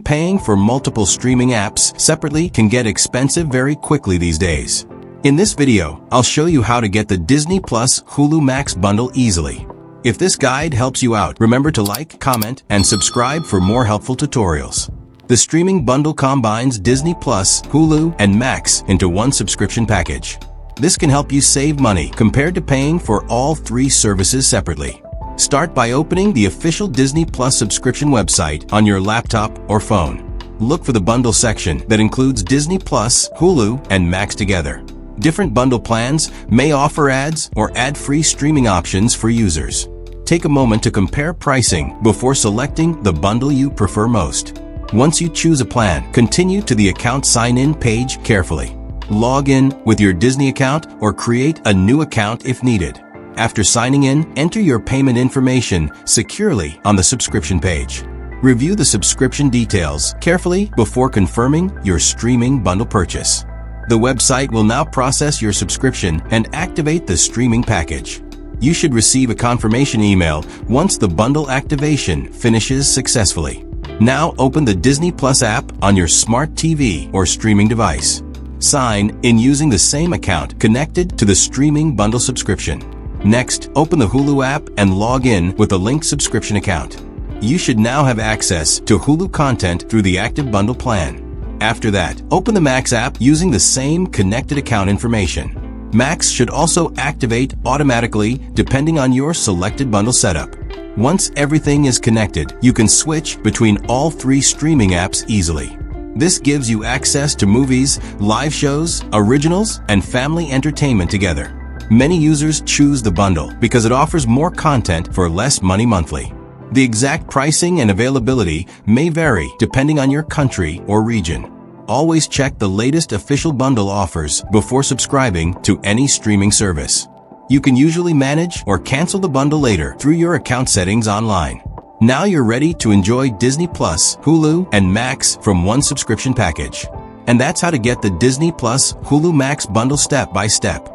Paying for multiple streaming apps separately can get expensive very quickly these days. In this video, I'll show you how to get the Disney Plus Hulu Max bundle easily. If this guide helps you out, remember to like, comment, and subscribe for more helpful tutorials. The streaming bundle combines Disney Plus, Hulu, and Max into one subscription package. This can help you save money compared to paying for all three services separately. Start by opening the official Disney Plus subscription website on your laptop or phone. Look for the bundle section that includes Disney Plus, Hulu, and Max together. Different bundle plans may offer ads or ad-free streaming options for users. Take a moment to compare pricing before selecting the bundle you prefer most. Once you choose a plan, continue to the account sign-in page carefully. Log in with your Disney account or create a new account if needed. After signing in, enter your payment information securely on the subscription page. Review the subscription details carefully before confirming your streaming bundle purchase. The website will now process your subscription and activate the streaming package. You should receive a confirmation email once the bundle activation finishes successfully. Now open the Disney Plus app on your smart TV or streaming device. Sign in using the same account connected to the streaming bundle subscription. Next, open the Hulu app and log in with a linked subscription account. You should now have access to Hulu content through the active bundle plan. After that, open the Max app using the same connected account information. Max should also activate automatically depending on your selected bundle setup. Once everything is connected, you can switch between all three streaming apps easily. This gives you access to movies, live shows, originals, and family entertainment together. Many users choose the bundle because it offers more content for less money monthly. The exact pricing and availability may vary depending on your country or region. Always check the latest official bundle offers before subscribing to any streaming service. You can usually manage or cancel the bundle later through your account settings online. Now you're ready to enjoy Disney Plus, Hulu, and Max from one subscription package. And that's how to get the Disney Plus Hulu Max bundle step by step.